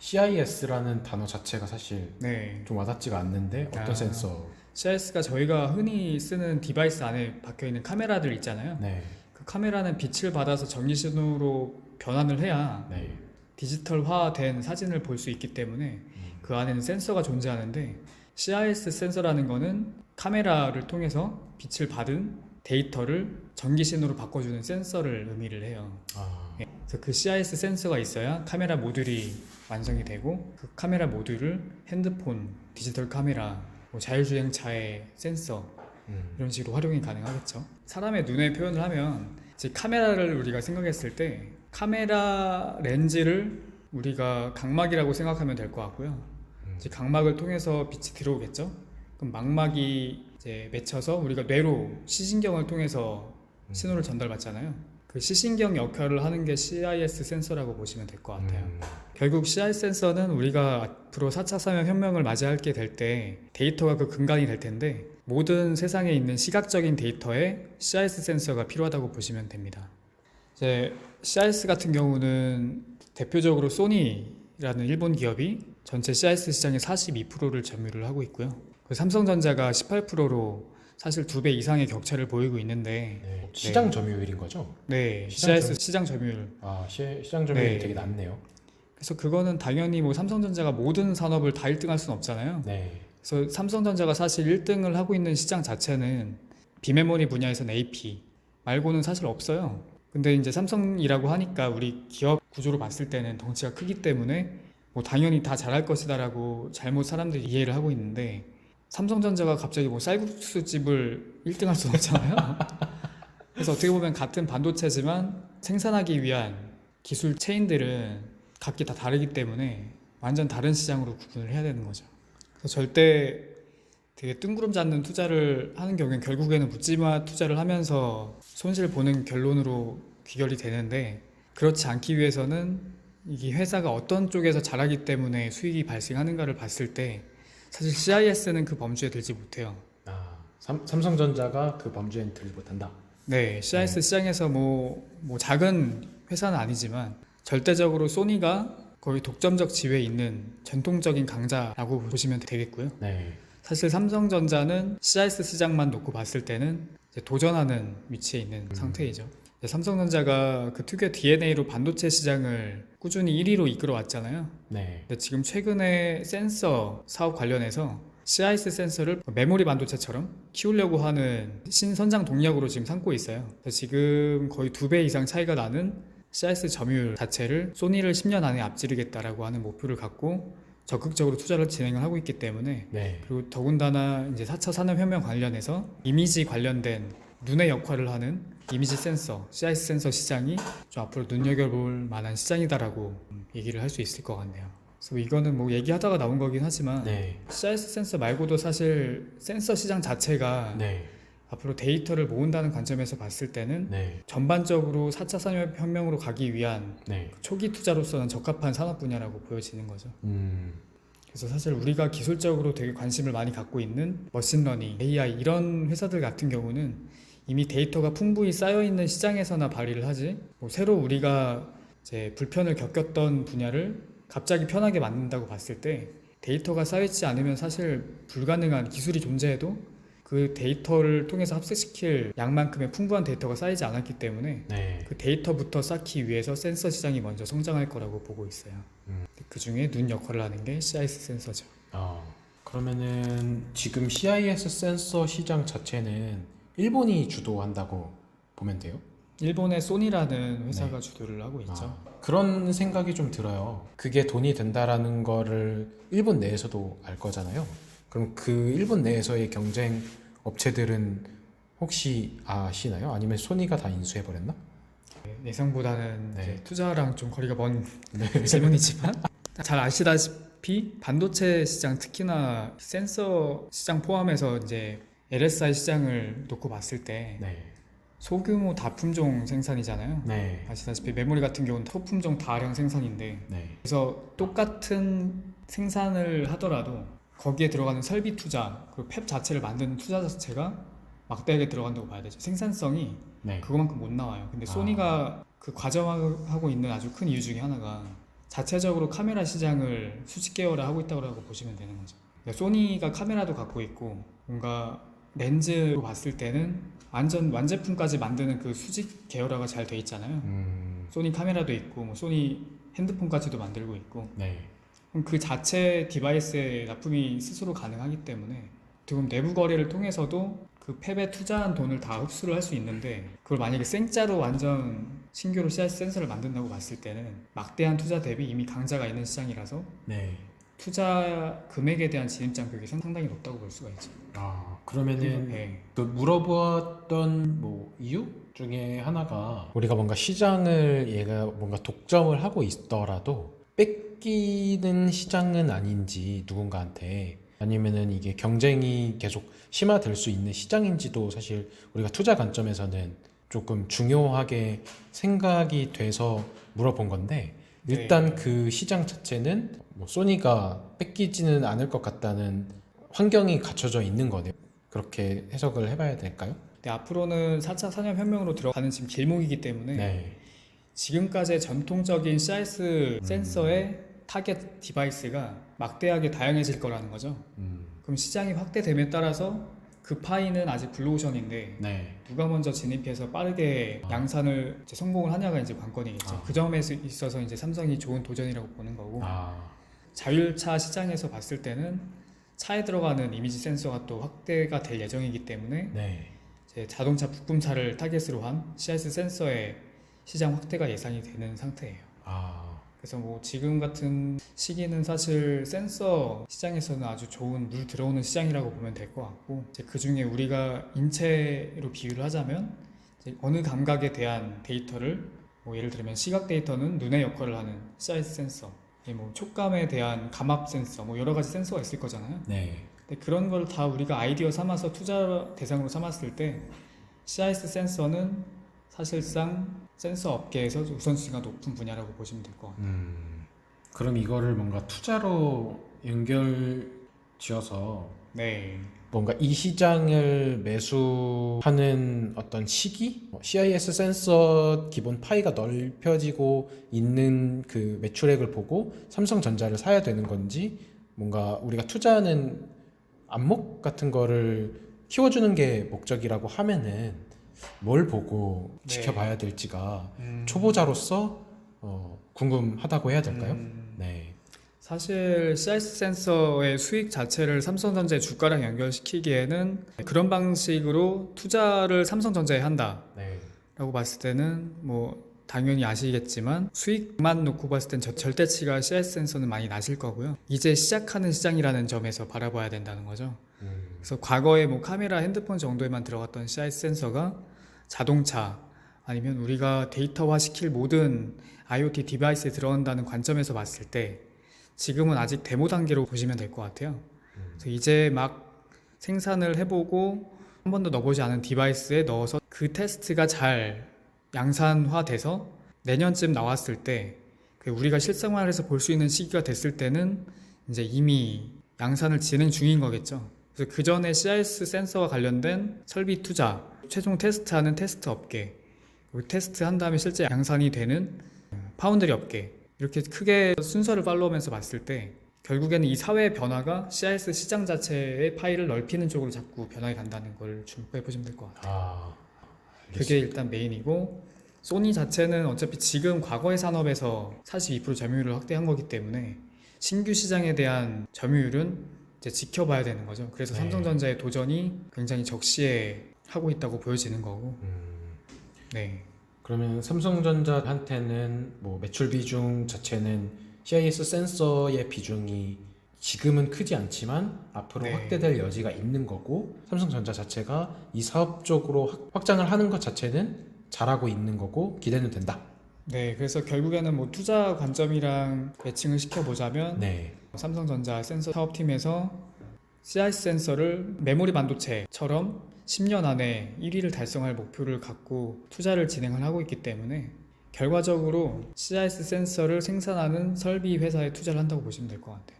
CIS라는 단어 자체가 사실 네. 좀 와닿지가 않는데 어떤 센서? CIS가 저희가 흔히 쓰는 디바이스 안에 박혀있는 카메라들 있잖아요. 네. 그 카메라는 빛을 받아서 전기신호로 변환을 해야 네. 디지털화된 사진을 볼 수 있기 때문에 그 안에는 센서가 존재하는데, CIS 센서라는 거는 카메라를 통해서 빛을 받은 데이터를 전기신호로 바꿔주는 센서를 의미를 해요. 아, 그래서 그 CIS 센서가 있어야 카메라 모듈이 완성이 되고, 그 카메라 모듈을 핸드폰, 디지털 카메라, 뭐 자율주행차의 센서 이런 식으로 활용이 가능하겠죠. 사람의 눈에 표현을 하면 이제 카메라를 우리가 생각했을 때 카메라 렌즈를 우리가 각막이라고 생각하면 될 것 같고요. 이제 각막을 통해서 빛이 들어오겠죠. 그럼 망막이 이제 맺혀서 우리가 뇌로 시신경을 통해서 신호를 전달받잖아요. 그 시신경 역할을 하는 게 CIS 센서라고 보시면 될 것 같아요. 결국 CIS 센서는 우리가 앞으로 4차 산업혁명을 맞이하게 될 때 데이터가 그 근간이 될 텐데, 모든 세상에 있는 시각적인 데이터에 CIS 센서가 필요하다고 보시면 됩니다. 이제 CIS 같은 경우는 대표적으로 소니라는 일본 기업이 전체 CIS 시장의 42%를 점유를 하고 있고요. 그 삼성전자가 18%로 사실 2배 이상의 격차를 보이고 있는데, 네. 시장 점유율인 거죠? 네, 시장 CIS 시장 점유율. 아, 시장 점유율이 네. 되게 낮네요. 그래서 그거는 당연히 뭐 삼성전자가 모든 산업을 다 1등할 수는 없잖아요. 네. 그래서 삼성전자가 사실 1등을 하고 있는 시장 자체는 비메모리 분야에서는 AP 말고는 사실 없어요. 근데 이제 삼성이라고 하니까 우리 기업 구조로 봤을 때는 덩치가 크기 때문에 뭐 당연히 다 잘할 것이다라고 잘못 사람들이 이해를 하고 있는데, 삼성전자가 갑자기 뭐 쌀국수집을 1등 할 수는 없잖아요. 그래서 어떻게 보면 같은 반도체지만 생산하기 위한 기술 체인들은 각기 다 다르기 때문에 완전 다른 시장으로 구분을 해야 되는 거죠. 그래서 절대 되게 뜬구름 잡는 투자를 하는 경우엔 결국에는 묻지마 투자를 하면서 손실 보는 결론으로 귀결이 되는데, 그렇지 않기 위해서는 이게 회사가 어떤 쪽에서 잘하기 때문에 수익이 발생하는가를 봤을 때 사실 CIS는 그 범주에 들지 못해요. 아, 삼성전자가 그 범주에 들지 못한다. 네, CIS 시장에서 뭐 작은 회사는 아니지만 절대적으로 소니가 거의 독점적 지위에 있는 전통적인 강자라고 보시면 되겠고요. 네. 사실 삼성전자는 CIS 시장만 놓고 봤을 때는 이제 도전하는 위치에 있는 상태이죠. 삼성전자가 그 특유의 DNA로 반도체 시장을 꾸준히 1위로 이끌어 왔잖아요. 네. 근데 지금 최근에 센서 사업 관련해서 CIS 센서를 메모리 반도체처럼 키우려고 하는 신선장 동력으로 지금 삼고 있어요. 그래서 지금 거의 2배 이상 차이가 나는 CIS 점유율 자체를 소니를 10년 안에 앞지르겠다라고 하는 목표를 갖고 적극적으로 투자를 진행을 하고 있기 때문에, 네. 그리고 더군다나 이제 4차 산업혁명 관련해서 이미지 관련된 눈의 역할을 하는 이미지 센서, CIS 센서 시장이 좀 앞으로 눈여겨볼 만한 시장이다라고 얘기를 할 수 있을 것 같네요. 그래서 이거는 뭐 얘기하다가 나온 거긴 하지만 네. CIS 센서 말고도 사실 센서 시장 자체가 네. 앞으로 데이터를 모은다는 관점에서 봤을 때는 네. 전반적으로 4차 산업혁명으로 가기 위한 네. 초기 투자로서는 적합한 산업 분야라고 보여지는 거죠. 그래서 사실 우리가 기술적으로 되게 관심을 많이 갖고 있는 머신러닝, AI 이런 회사들 같은 경우는 이미 데이터가 풍부히 쌓여있는 시장에서나 발휘를 하지, 뭐 새로 우리가 이제 불편을 겪었던 분야를 갑자기 편하게 만든다고 봤을 때 데이터가 쌓여있지 않으면 사실 불가능한, 기술이 존재해도 그 데이터를 통해서 합세시킬 양만큼의 풍부한 데이터가 쌓이지 않았기 때문에 네. 그 데이터부터 쌓기 위해서 센서 시장이 먼저 성장할 거라고 보고 있어요. 그 중에 눈 역할을 하는 게 CIS 센서죠. 그러면은 지금 CIS 센서 시장 자체는 일본이 주도한다고 보면 돼요? 일본의 소니라는 회사가 주도를 하고 있죠. 그런 생각이 좀 들어요. 그게 돈이 된다라는 거를 일본 내에서도 알 거잖아요. 그럼 그 일본 내에서의 경쟁 업체들은 혹시 아시나요? 아니면 소니가 다 인수해버렸나? 예상보다는 네. 이제 투자랑 좀 거리가 먼 질문이지만 잘 아시다시피 반도체 시장, 특히나 센서 시장 포함해서 이제 LSI 시장을 놓고 봤을 때 네. 소규모 다품종 생산이잖아요. 네. 아시다시피 메모리 같은 경우는 소품종 다량 생산인데, 네. 그래서 똑같은 생산을 하더라도 거기에 들어가는 설비 투자, 그리고 팹 자체를 만드는 투자 자체가 막대하게 들어간다고 봐야 되죠. 생산성이 네. 그거만큼 못 나와요. 근데 소니가 그 과점하고 있는 아주 큰 이유 중에 하나가 자체적으로 카메라 시장을 수직 계열화하고 있다고 보시면 되는 거죠. 그러니까 소니가 카메라도 갖고 있고 뭔가 렌즈로 봤을 때는 완제품까지 만드는 그 수직 계열화가 잘 돼 있잖아요. 소니 카메라도 있고 뭐 소니 핸드폰까지도 만들고 있고 네. 그럼 그 자체 디바이스에 납품이 스스로 가능하기 때문에 지금 내부 거래를 통해서도 그 팹에 투자한 돈을 다 흡수를 할 수 있는데 그걸 만약에 생짜로 완전 신규로 CIS 센서를 만든다고 봤을 때는 막대한 투자 대비 이미 강자가 있는 시장이라서 네. 투자 금액에 대한 진입장벽이 상당히 높다고 볼 수가 있죠. 그러면은 네. 그 물어보았던 뭐 이유 중에 하나가 우리가 뭔가 시장을 얘가 뭔가 독점을 하고 있더라도 뺏기는 시장은 아닌지 누군가한테 아니면은 이게 경쟁이 계속 심화될 수 있는 시장인지도 사실 우리가 투자 관점에서는 조금 중요하게 생각이 돼서 물어본 건데 일단 그 시장 자체는 뭐 소니가 뺏기지는 않을 것 같다는 환경이 갖춰져 있는 거네요. 그렇게 해석을 해봐야 될까요? 근데 앞으로는 4차 산업혁명으로 들어가는 지금 길목이기 때문에 네. 지금까지의 전통적인 CIS 센서의 타겟 디바이스가 막대하게 다양해질 거라는 거죠. 그럼 시장이 확대됨에 따라서 그 파이는 아직 블루오션인데 네. 누가 먼저 진입해서 빠르게 양산을 이제 성공을 하냐가 이제 관건이겠죠. 그 점에 있어서 이제 삼성이 좋은 도전이라고 보는 거고 자율차 시장에서 봤을 때는 차에 들어가는 이미지 센서가 또 확대가 될 예정이기 때문에 네. 이제 자동차 부품차를 타겟으로 한 CIS 센서의 시장 확대가 예상이 되는 상태예요. 그래서 뭐 지금 같은 시기는 사실 센서 시장에서는 아주 좋은 물 들어오는 시장이라고 보면 될 것 같고 이제 그 중에 우리가 인체로 비유를 하자면 이제 어느 감각에 대한 데이터를 뭐 예를 들면 시각 데이터는 눈의 역할을 하는 CIS 센서, 뭐 촉감에 대한 감압 센서, 뭐 여러 가지 센서가 있을 거잖아요. 네. 근데 그런 걸 다 우리가 아이디어 삼아서 투자 대상으로 삼았을 때 CIS 센서는 사실상 센서 업계에서 우선순위가 높은 분야라고 보시면 될 것 같아요. 그럼 이거를 뭔가 투자로 연결 지어서 네. 뭔가 이 시장을 매수하는 어떤 시기? CIS 센서 기본 파이가 넓혀지고 있는 그 매출액을 보고 삼성전자를 사야 되는 건지 뭔가 우리가 투자하는 안목 같은 거를 키워주는 게 목적이라고 하면은 뭘 보고 네. 지켜봐야 될지가 초보자로서 궁금하다고 해야 될까요? 네. 사실 CIS 센서의 수익 자체를 삼성전자의 주가랑 연결시키기에는 그런 방식으로 투자를 삼성전자에 한다라고 네. 봤을 때는 뭐 당연히 아시겠지만 수익만 놓고 봤을 땐 절대치가 CIS 센서는 많이 낮을 거고요. 이제 시작하는 시장이라는 점에서 바라봐야 된다는 거죠. 그래서 과거에 뭐 카메라, 핸드폰 정도에만 들어갔던 CIS 센서가 자동차 아니면 우리가 데이터화 시킬 모든 IoT 디바이스에 들어간다는 관점에서 봤을 때 지금은 아직 데모 단계로 보시면 될 것 같아요. 그래서 이제 막 생산을 해보고 한 번도 넣어보지 않은 디바이스에 넣어서 그 테스트가 잘 양산화돼서 내년쯤 나왔을 때 우리가 실생활에서 볼 수 있는 시기가 됐을 때는 이제 이미 양산을 진행 중인 거겠죠. 그래서 그 전에 CIS 센서와 관련된 설비 투자, 최종 테스트하는 테스트 업계, 그리고 테스트한 다음에 실제 양산이 되는 파운드리 업계 이렇게 크게 순서를 팔로우하면서 봤을 때 결국에는 이 사회의 변화가 CIS 시장 자체의 파이를 넓히는 쪽으로 자꾸 변화해 간다는 걸 주목해 보시면 될 것 같아요. 그게 일단 메인이고 소니 자체는 어차피 지금 과거의 산업에서 42% 점유율을 확대한 거기 때문에 신규 시장에 대한 점유율은 이제 지켜봐야 되는 거죠. 그래서 네. 삼성전자의 도전이 굉장히 적시에 하고 있다고 보여지는 거고. 네. 그러면 삼성전자한테는 뭐 매출 비중 자체는 CIS 센서의 비중이 지금은 크지 않지만 앞으로 네. 확대될 여지가 있는 거고 삼성전자 자체가 이 사업 쪽으로 확장을 하는 것 자체는 잘하고 있는 거고 기대는 된다. 네, 그래서 결국에는 뭐 투자 관점이랑 매칭을 시켜보자면 네. 삼성전자 센서 사업팀에서 CIS 센서를 메모리 반도체처럼 10년 안에 1위를 달성할 목표를 갖고 투자를 진행을 하고 있기 때문에 결과적으로 CIS 센서를 생산하는 설비 회사에 투자를 한다고 보시면 될 것 같아요.